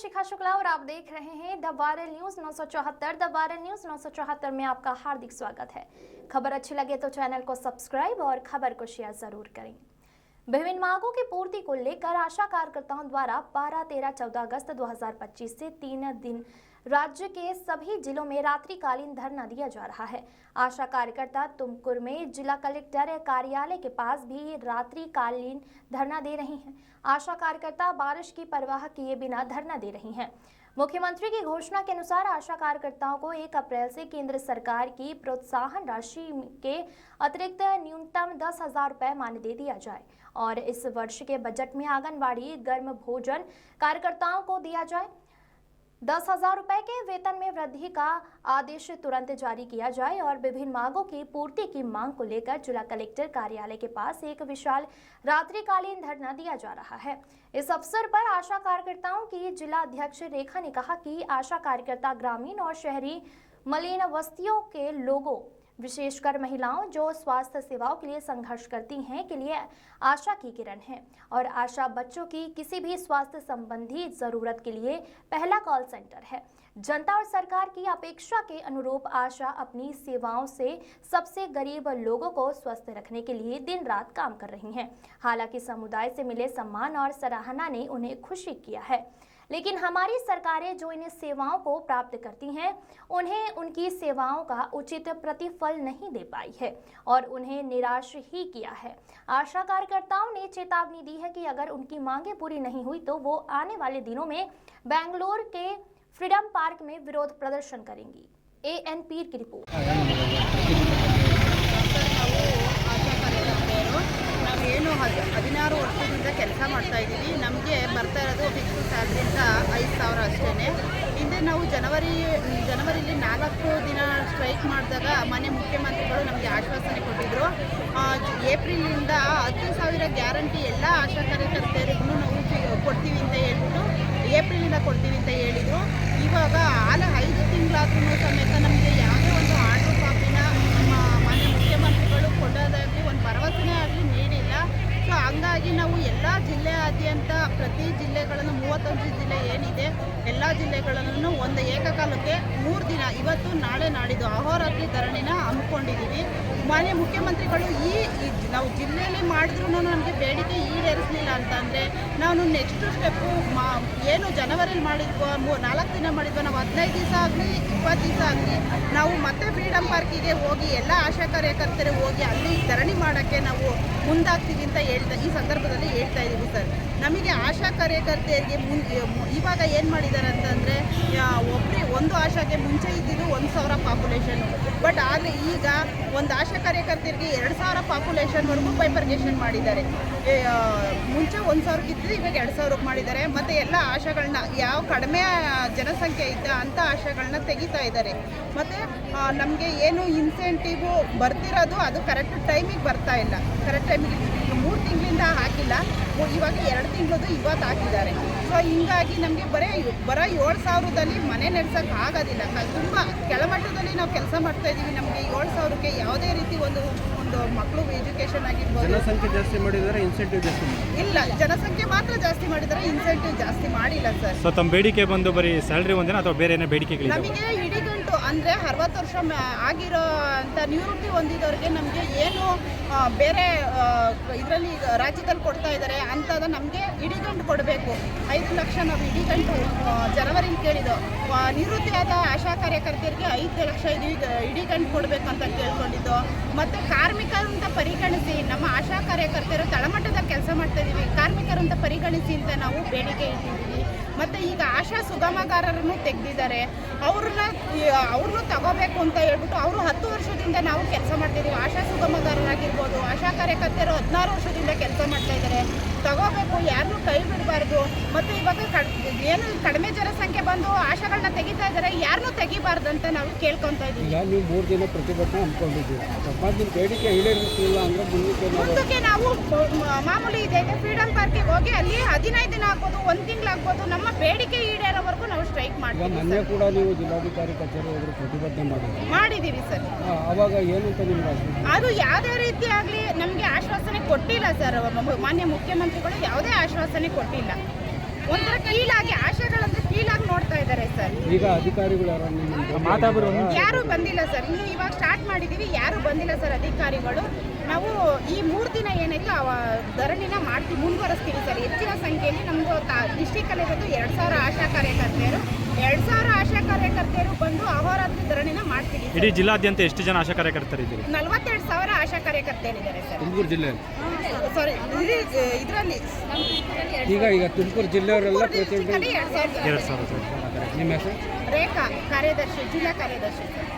शिखा शुक्ला और आप देख रहे हैं the viral news 974। The viral news 974 में आपका हार्दिक स्वागत है। खबर अच्छी लगे तो चैनल को सब्सक्राइब और खबर को शेयर जरूर करें। विभिन्न मांगों की पूर्ति को लेकर आशा कार्यकर्ताओं द्वारा 12, 13, 14 अगस्त 2025 से 3 दिन राज्य के सभी जिलों में रात्रिकालीन धरना दिया जा रहा है। आशा कार्यकर्ता तुमकुर में जिला कलेक्टर कार्यालय के पास भी रात्रिकालीन धरना दे रही हैं। आशा कार्यकर्ता बारिश की परवाह किए बिना धरना दे रही हैं। मुख्यमंत्री की घोषणा के अनुसार आशा कार्यकर्ताओं को 1 अप्रैल से केंद्र सरकार की प्रोत्साहन राशि के अतिरिक्त न्यूनतम 10,000 रुपये मानदेय दिया जाए और इस वर्ष के बजट में आंगनबाड़ी गर्म भोजन कार्यकर्ताओं को दिया जाए। 10,000 रुपये के वेतन में वृद्धि का आदेश तुरंत जारी किया जाए और विभिन्न मांगों की पूर्ति की मांग को लेकर जिला कलेक्टर कार्यालय के पास एक विशाल रात्रिकालीन धरना दिया जा रहा है। इस अवसर पर आशा कार्यकर्ताओं की जिला अध्यक्ष रेखा ने कहा कि आशा कार्यकर्ता ग्रामीण और शहरी मलिन बस्तियों के लोगों विशेषकर महिलाओं जो स्वास्थ्य सेवाओं के लिए संघर्ष करती हैं के लिए आशा की किरण है और आशा बच्चों की किसी भी स्वास्थ्य संबंधी जरूरत के लिए पहला कॉल सेंटर है। जनता और सरकार की अपेक्षा के अनुरूप आशा अपनी सेवाओं से सबसे गरीब लोगों को स्वस्थ रखने के लिए दिन रात काम कर रही हैं। हालांकि समुदाय से मिले सम्मान और सराहना ने उन्हें खुशी किया है, लेकिन हमारी सरकारें जो इन सेवाओं को प्राप्त करती हैं उन्हें उनकी सेवाओं का उचित प्रतिफल नहीं दे पाई है और उन्हें निराश ही किया है। आशा कार्यकर्ताओं ने चेतावनी दी है कि अगर उनकी मांगें पूरी नहीं हुई तो वो आने वाले दिनों में बेंगलुरु के फ्रीडम पार्क में विरोध प्रदर्शन करेंगी। AN पीर की रिपोर्ट। ಏನು 16 ವರ್ಷದಿಂದ ಕೆಲಸ ಮಾಡ್ತಾ ಇದ್ದೀವಿ. ನಮಗೆ ಬರ್ತಾ ಇರೋದು ಫಿಕ್ಸ್ ಸ್ಯಾಲ್ರಿಯಿಂದ 5,000 ಅಷ್ಟೇ. ಹಿಂದೆ ನಾವು ಜನವರಿಲಿ 4 ದಿನ ಸ್ಟ್ರೈಕ್ ಮಾಡಿದಾಗ ಮನೆ ಮುಖ್ಯಮಂತ್ರಿಗಳು ನಮಗೆ ಆಶ್ವಾಸನೆ ಕೊಟ್ಟಿದ್ದರು. ಏಪ್ರಿಲಿಂದ 10,000 ಗ್ಯಾರಂಟಿ ಎಲ್ಲ ಆಶಾ ಕಾರ್ಯಕರ್ತೆಯರಿಗೂ ನಾವು ಕೊಡ್ತೀವಿ ಅಂತ ಹೇಳ್ಬಿಟ್ಟು ಏಪ್ರಿಲಿಂದ ಕೊಡ್ತೀವಿ ಅಂತ ಹೇಳಿದರು. ಇವಾಗ 5 ತಿಂಗಳಾದ್ರೂ ಸಮೇತ ನಮಗೆ ಯಾವುದೇ ಒಂದು ಆರ್ಡರ್ ಕಾಪಿನ ನಮ್ಮ ಮನೆ ಮುಖ್ಯಮಂತ್ರಿಗಳು ಕೊಡೋದಾಗಲಿ ಒಂದು ಭರವಸೆನೇ ಆಗಲಿ ನೀಡಿಲ್ಲ. ಸೊ ಹಂಗಾಗಿ ನಾವು ಎಲ್ಲ ಜಿಲ್ಲೆಯಾದ್ಯಂತ ಪ್ರತಿ ಜಿಲ್ಲೆಗಳನ್ನು 31 ಜಿಲ್ಲೆ ಏನಿದೆ ಎಲ್ಲ ಜಿಲ್ಲೆಗಳನ್ನು ಒಂದು ಏಕಕಾಲಕ್ಕೆ 3 ದಿನ ಇವತ್ತು ನಾಳೆ ನಾಡಿದ್ದು ಅಹೋರಾತ್ರಿ ಧರಣಿನ ಹಮ್ಮಿಕೊಂಡಿದ್ದೀವಿ. ಮಾನ್ಯ ಮುಖ್ಯಮಂತ್ರಿಗಳು ನಾವು ಜಿಲ್ಲೆಯಲ್ಲಿ ಮಾಡಿದ್ರೂ ನಮಗೆ ಬೇಡಿಕೆ ಈಡೇರಿಸಲಿಲ್ಲ ಅಂತಂದರೆ ನಾನು ನೆಕ್ಸ್ಟ್ ಸ್ಟೆಪ್ಪು ಏನು ಜನವರಿಲಿ ಮಾಡಿದ್ವೋ 4 ದಿನ ಮಾಡಿದ್ವೋ ನಾವು 15 ದಿವಸ ಆಗಲಿ 20 ದಿವಸ ಆಗಲಿ ನಾವು ಮತ್ತೆ ಫ್ರೀಡಮ್ ಪಾರ್ಕಿಗೆ ಹೋಗಿ ಎಲ್ಲ ಆಶಾ ಕಾರ್ಯಕರ್ತರು ಹೋಗಿ ಅಲ್ಲಿ ಧರಣಿ ಮಾಡೋಕ್ಕೆ ನಾವು ಮುಂದಾಗ್ತೀವಿ ಅಂತ ಈ ಸಂದರ್ಭದಲ್ಲಿ ಹೇಳ್ತಾ ಇದ್ದೀವಿ ಸರ್. ನಮಗೆ ಆಶಾ ಕಾರ್ಯಕರ್ತೆಯರಿಗೆ ಇವಾಗ ಏನು ಮಾಡಿದ್ದಾರೆ ಅಂತಂದರೆ ಒಂದು ಆಶಾಗೆ ಮುಂಚೆ ಇದ್ದಿದ್ದು 1,000 ಪಾಪ್ಯುಲೇಷನ್ನು, ಬಟ್ ಆದರೆ ಈಗ ಒಂದು ಆಶಾ ಕಾರ್ಯಕರ್ತೆಯರಿಗೆ 2,000 ಪಾಪ್ಯುಲೇಷನ್ವರೆಗೂ ಬೈಫರ್ಗೇಷನ್ ಮಾಡಿದ್ದಾರೆ. ಮುಂಚೆ 1,000 ಇದ್ದು ಇವಾಗ 2,000 ಮಾಡಿದ್ದಾರೆ. ಮತ್ತು ಎಲ್ಲ ಆಶಾಗಳನ್ನ ಯಾವ ಕಡಿಮೆ ಜನಸಂಖ್ಯೆ ಇದ್ದ ಅಂಥ ಆಶಾಗಳನ್ನ ತೆಗಿತಾ ಇದ್ದಾರೆ. ಮತ್ತು ನಮಗೆ ಏನು ಇನ್ಸೆಂಟಿವು ಬರ್ತಿರೋದು ಅದು ಕರೆಕ್ಟ್ ಟೈಮಿಗೆ ಬರ್ತಾ ಇಲ್ಲ. ಕರೆಕ್ಟ್ ಟೈಮಿಗೆ 3 ತಿಂಗಳಿಂದ ಹಾಕಿಲ್ಲ, ಇವಾಗ 2 ತಿಂಗಳದು ಇವತ್ತು ಹಾಕಿದ್ದಾರೆ. ಸೊ ಹಿಂಗಾಗಿ ನಮಗೆ ಬರೋ 7,000ದಲ್ಲಿ ಮನೆ ನಡೆಸೋಕ್ಕೆ ಆಗೋದಿಲ್ಲ. ತುಂಬ ಕೆಳಮಟ್ಟದಲ್ಲಿ ನಾವು ಕೆಲಸ ಮಾಡ್ತಾ ಇದ್ದೀವಿ. ನಮಗೆ 7,000ಕ್ಕೆ ಯಾವುದೇ ರೀತಿ ಒಂದು ಮಕ್ಕಳು ಎಜುಕೇಷನ್ ಆಗಿರ್ಬೋದು. ಜನಸಂಖ್ಯೆ ಜಾಸ್ತಿ ಮಾಡಿದ್ದಾರೆ, ಇನ್ಸೆಂಟಿವ್ ಜಾಸ್ತಿ ಇಲ್ಲ, ಜನಸಂಖ್ಯೆ ಮಾತ್ರ ಜಾಸ್ತಿ ಮಾಡಿದ್ದಾರೆ, ಇನ್ಸೆಂಟಿವ್ ಜಾಸ್ತಿ ಮಾಡಿಲ್ಲ ಸರ್. ಸೊ ತಮ್ಮ ಬೇಡಿಕೆ ಬಂದು ಬರೀ ಸ್ಯಾಲ್ರಿ ಒಂದೇನಾ ಅಥವಾ ಬೇರೆ ಏನೋ ಬೇಡಿಕೆಗಳಿವೆ? ನಮಗೆ ಇಡಿಗಂಟು ಅಂದರೆ 60 ವರ್ಷ ಆಗಿರೋ ಅಂಥ ನಿವೃತ್ತಿ ಹೊಂದಿದವ್ರಿಗೆ ನಮಗೆ ಏನು ಬೇರೆ ಇದರಲ್ಲಿ ರಾಜ್ಯದಲ್ಲಿ ಕೊಡ್ತಾ ಇದ್ದಾರೆ ಅಂಥದ್ದು ನಮಗೆ ಇಡಿಗಂಟು ಕೊಡಬೇಕು. 5 ಲಕ್ಷ ನಾವು ಇಡಿಗಂಟು ಜನವರಿಲಿ ಕೇಳಿದ್ದು. ನಿವೃತ್ತಿಯಾದ ಆಶಾ ಕಾರ್ಯಕರ್ತೆಯರಿಗೆ 5 ಲಕ್ಷ ಇಡಿಗಂಟು ಕೊಡಬೇಕು ಅಂತ ಕೇಳ್ಕೊಂಡಿದ್ದು. ಮತ್ತು ಕಾರ್ಮಿಕರಂತ ಪರಿಗಣಿಸಿ ನಮ್ಮ ಆಶಾ ಕಾರ್ಯಕರ್ತರು ತಳಮಟ್ಟದಲ್ಲಿ ಕೆಲಸ ಮಾಡ್ತಾ ಇದ್ದೀವಿ, ಕಾರ್ಮಿಕರಂತ ಪರಿಗಣಿಸಿ ಅಂತ ನಾವು ಬೇಡಿಕೆ ಇಟ್ಟಿದ್ದೀವಿ. ಮತ್ತು ಈಗ ಆಶಾ ಸುಗಮಗಾರರನ್ನು ತೆಗೆದಿದ್ದಾರೆ, ಅವ್ರನ್ನೂ ತಗೋಬೇಕು ಅಂತ ಹೇಳ್ಬಿಟ್ಟು ಅವರು 10 ವರ್ಷದಿಂದ ನಾವು ಕೆಲಸ ಮಾಡ್ತಿದ್ದೀವಿ. ಆಶಾ ಸುಗಮಗಾರರಾಗಿರ್ಬೋದು, ಆಶಾ ಕಾರ್ಯಕರ್ತರು 16 ವರ್ಷದಿಂದ ಕೆಲಸ ಮಾಡ್ತಾ ಇದ್ದಾರೆ. ತಗೋಬೇಕು, ಯಾರನ್ನೂ ಕೈ ಬಿಡಬಾರ್ದು. ಮತ್ತು ಇವಾಗ ಏನು ಕಡಿಮೆ ಜನಸಂಖ್ಯೆ ಬಂದು ಆಶಾಗಳನ್ನ ತೆಗಿತಾ ಇದ್ದಾರೆ, ಯಾರನ್ನೂ ತೆಗಿಬಾರ್ದು ಅಂತ ನಾವು ಕೇಳ್ಕೊತಾ ಇದ್ದೀವಿ. ಈಗ ನೀವು 3 ದಿನ ಪ್ರತಿಭಟನೆ ಹಮ್ಮಿಕೊಂಡಿದ್ದೀವಿ, ಬೇಡಿಕೆ ಈಡೇರಿಸಲಿಲ್ಲ ಅಂದರೆ ಮುಂದಕ್ಕೆ ನಾವು ಮಾಮೂಲಿ ಇದೆ ಫ್ರೀಡಮ್ ಪಾರ್ಕಿಗೆ ಹೋಗಿ ಅಲ್ಲಿ 15 ದಿನ ಆಗ್ಬೋದು, 1 ತಿಂಗಳಾಗ್ಬೋದು, ನಮ್ಮ ಬೇಡಿಕೆ ಈಡೇರೋವರೆಗೂ ನಾವು ಸ್ಟ್ರೈಕ್ ಮಾಡ್ತೀವಿ. ಮೊನ್ನೆ ಕೂಡ ನೀವು ಜಿಲ್ಲಾಧಿಕಾರಿ ಕಚೇರಿ ಹೋಗಿ ಪ್ರತಿಭಟನೆ ಮಾಡಿದ್ದೀವಿ ಸರ್. ಅವಾಗ ಏನಂತ ನಿಮ್ಗೆ ಅದು ಯಾವುದೇ ರೀತಿ ಆಗಲಿ ನಮಗೆ ಆಶ್ವಾಸನೆ ಕೊಟ್ಟಿಲ್ಲ ಸರ್. ಮಾನ್ಯ ಮುಖ್ಯಮಂತ್ರಿಗಳು ಯಾವುದೇ ಆಶ್ವಾಸನೆ ಕೊಟ್ಟಿಲ್ಲ. ಒಂಥರ ಕೀಳಾಗಿ ಆಶೆಗಳಂದ್ರೆ ಕೀಳಾಗಿ ನೋಡ್ತಾ ಇದ್ದಾರೆ ಸರ್. ಈಗ ಅಧಿಕಾರಿಗಳು ಯಾರು ಬಂದಿಲ್ಲ ಸರ್. ಇನ್ನು ಇವಾಗ ಸ್ಟಾರ್ಟ್ ಮಾಡಿದೀವಿ, ಯಾರು ಬಂದಿಲ್ಲ ಸರ್ ಅಧಿಕಾರಿಗಳು. ನಾವು ಈ 3 ದಿನ ಏನಾಯ್ತು ಧರಣಿನ ಮಾಡ್ತೀವಿ, ಮುಂದುವರಿಸ್ತೀವಿ ಸರ್. ಹೆಚ್ಚಿನ ಸಂಖ್ಯೆಯಲ್ಲಿ ನಮ್ಮದು ಡಿಸ್ಟಿಕಲ್ಲಿ ಇರೋದು 2000 ಆಶಾ ಕಾರ್ಯಕರ್ತೆಯರು 2000 ಆಶಾ ಕಾರ್ಯಕರ್ತೆಯರು ಬಂದು ಅಹೋರಾತ್ರಿ ಧರಣಿನ ಮಾಡ್ತೀವಿ. ಇಡೀ ಜಿಲ್ಲಾದ್ಯಂತ ಎಷ್ಟು ಜನ ಆಶಾ ಕಾರ್ಯಕರ್ತರಿದ್ದೀರಿ? 42,000 ಆಶಾ ಕಾರ್ಯಕರ್ತೆಯರಿದ್ದಾರೆ ಸರ್ ತುಮಕೂರು ಜಿಲ್ಲೆ. ಸಾರಿ, ಇದರಲ್ಲಿ ಈಗ ತುಮಕೂರು ಜಿಲ್ಲೆಯವರೆಲ್ಲ ಪ್ರತಿಯೊಂದು 2,000 2,000 ನಿಮ್ಮ ಹೆಸರು? ರೇಖಾ ಕಾರ್ಯದರ್ಶಿ, ಜಿಲ್ಲಾ ಕಾರ್ಯದರ್ಶಿ.